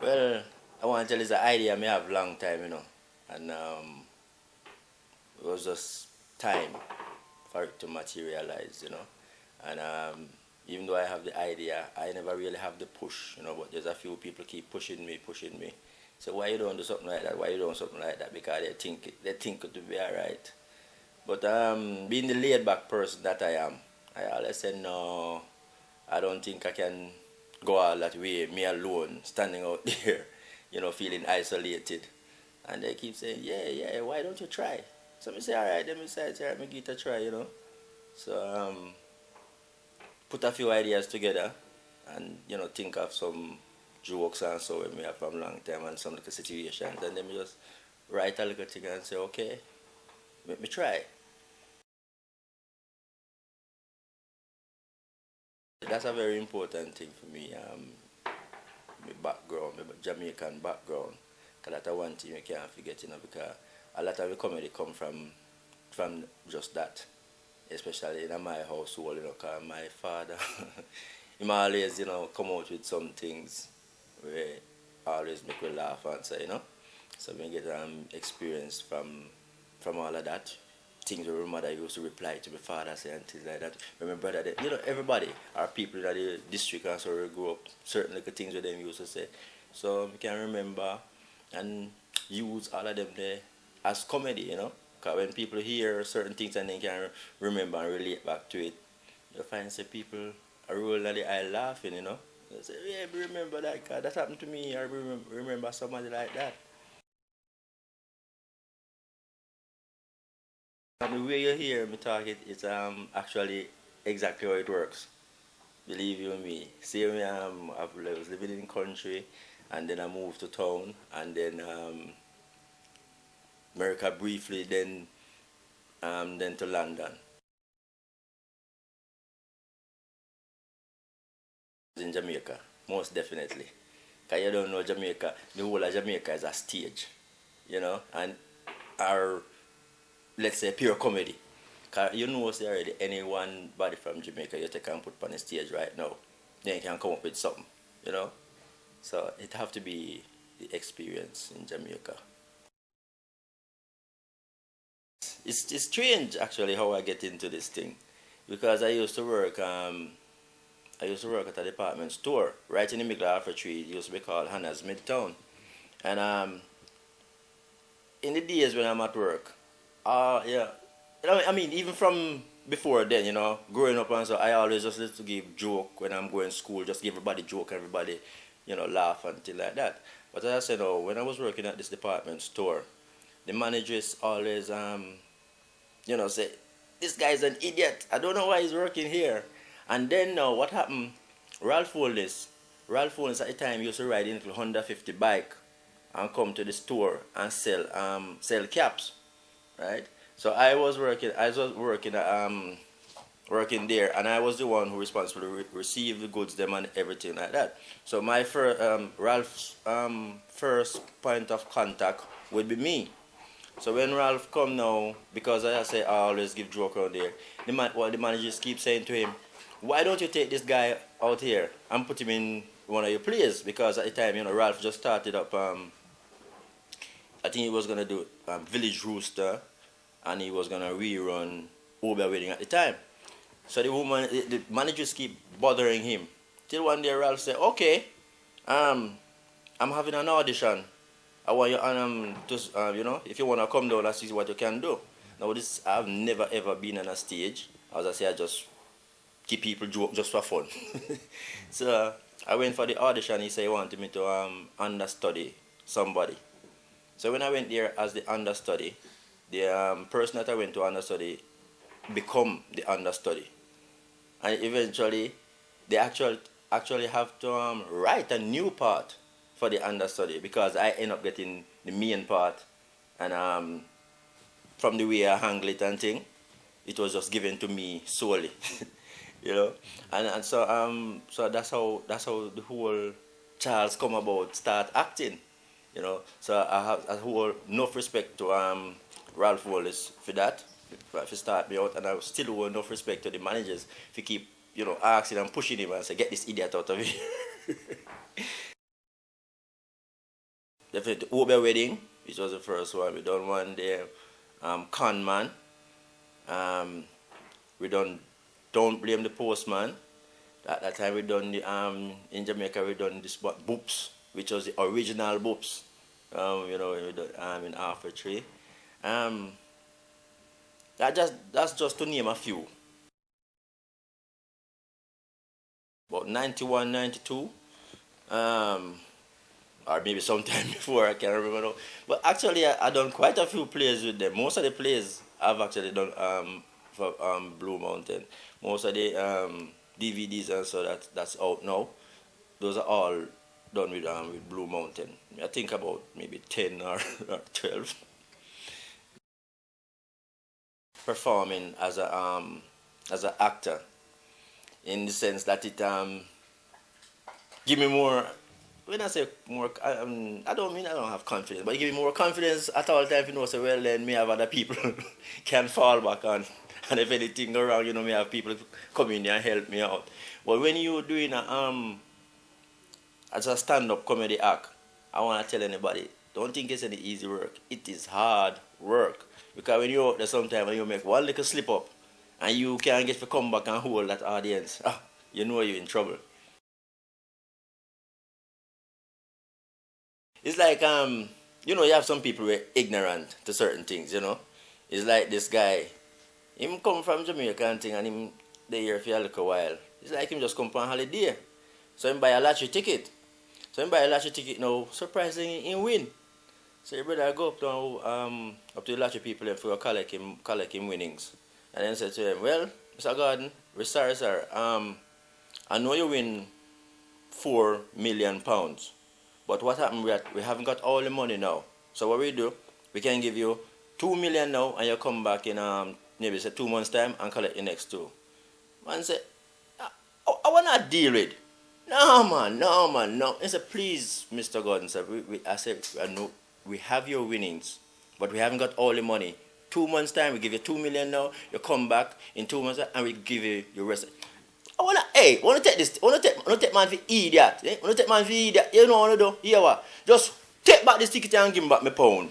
Well, I want to tell you the idea I may have long time, and it was just time for it to materialize, and even though I have the idea, I never really have the push, but there's a few people keep pushing me. So why you don't do something like that? Why you don't something like that? Because they think it will be alright. But being the laid back person that I am, I always say no. I don't think I can go all that way, me alone, standing out there, feeling isolated. And they keep saying, yeah, yeah, why don't you try? So I say, all right, let me say, all right, me give it a try. So put a few ideas together and, think of some jokes and so when we have from long time and some little situations. And then we just write a little thing and say, okay, let me try. That's a very important thing for me. My background, my Jamaican background, because that's one thing you can't forget, because a lot of the comedy come from just that, especially in my household, because my father, he always, come out with some things where always make me laugh and say, so we get experience from all of that. Things where my mother used to reply to my father say and things like that. When my brother, everybody are people in the district and so we grew up, certain little things where them used to say. So we can remember and use all of them there as comedy, Because when people hear certain things and they can remember and relate back to it, you find say people are rolling the eye laughing, They say, yeah, remember that, cause that happened to me, I remember somebody like that. And the way you hear me talk, it's actually exactly how it works. Believe you me. See me, I was living in country, and then I moved to town, and then America briefly, then to London. In Jamaica, most definitely. Cause you don't know Jamaica, the whole of Jamaica is a stage, and our, let's say, pure comedy. Cause you know say already anyone body from Jamaica you take and put on the stage right now, then you can come up with something, you know. So it have to be the experience in Jamaica. It's strange actually how I get into this thing, because I used to work at a department store right in the middle of Alpha Tree. It used to be called Hannah's Midtown, and in the days when I'm at work, yeah, I mean even from before then, growing up and so I always just used to give joke when I'm going to school, just give everybody joke, everybody, laugh and things like that. But as I said, oh, when I was working at this department store, the managers always say, this guy's an idiot. I don't know why he's working here. And then now what happened? Ralph Wallace, Ralph Wallace at the time used to ride in a Honda 50 bike and come to the store and sell caps, right? So I was working there, and I was the one who responsible to receive the goods, them, and everything like that. So my first Ralph's first point of contact would be me. So when Ralph come now, because as I say, I always give joke around there. The managers keep saying to him, "Why don't you take this guy out here and put him in one of your plays?" Because at the time, Ralph just started up. I think he was gonna do Village Rooster, and he was gonna rerun Uber Wedding at the time. So the managers keep bothering him. Till one day Ralph said, "Okay, um, I'm having an audition. I want you if you wanna come down and see what you can do." Now this I've never ever been on a stage. As I say, I just keep people joke just for fun. So I went for the audition. He said he wanted me to understudy somebody. So when I went there as the understudy, the person that I went to understudy become the understudy, and eventually they actually have to write a new part for the understudy, because I end up getting the main part, and from the way I handle it and thing, it was just given to me solely, you know, and so that's how the whole Charles come about start acting, So I have a whole enough respect to Ralph Wallace for that, for start me out, and I still owe enough respect to the managers if you keep asking and pushing him and say, get this idiot out of here. definitely Uber Wedding, which was the first one. We done one there. Con Man. We done Don't Blame the Postman. At that time we done the in Jamaica we done this Boops, which was the original Boops. We done, in After Tree. That's just to name a few. About 91, 92. Or maybe sometime before, I can't remember now. But actually, I done quite a few plays with them. Most of the plays I've actually done for Blue Mountain. Most of the DVDs and so that's out now. Those are all done with Blue Mountain. I think about maybe 10 or 12. Performing as an actor, in the sense that it give me more. When I say more, I don't mean I don't have confidence, but it give me more confidence at all times. Say, well, then me have other people can fall back on, and if anything go wrong, me have people come in there and help me out. But when you doing as a stand-up comedy act, I want to tell anybody, don't think it's any easy work. It is hard work, because when you're out there sometimes and you make one little slip up, and you can't get to come back and hold that audience, you're in trouble. It's like you have some people who are ignorant to certain things. It's like this guy, him come from Jamaica and thing, and him there here for a little while. It's like him just come for a holiday. So him buy a lottery ticket. Now, surprisingly, he win. So your brother go up to the lottery people and for collect him winnings. And then say to him, well, Mr. Gordon, we're sorry, sir. I know you win £4 million. But what happened, we haven't got all the money now. So what we do, we can give you 2 million now, and you come back in maybe say 2 months' time and collect the next 2. Man say, I want to deal with. No man, no. He said, please, Mr. Gordon, sir. I said, no, we have your winnings, but we haven't got all the money. 2 months' time, we give you 2 million now. You come back in 2 months, and we give you your rest. I wanna take this. I wanna take man for idiot. I wanna take man for idiot. You know what I wanna do? Here what? Just take back this ticket and give me back my pound.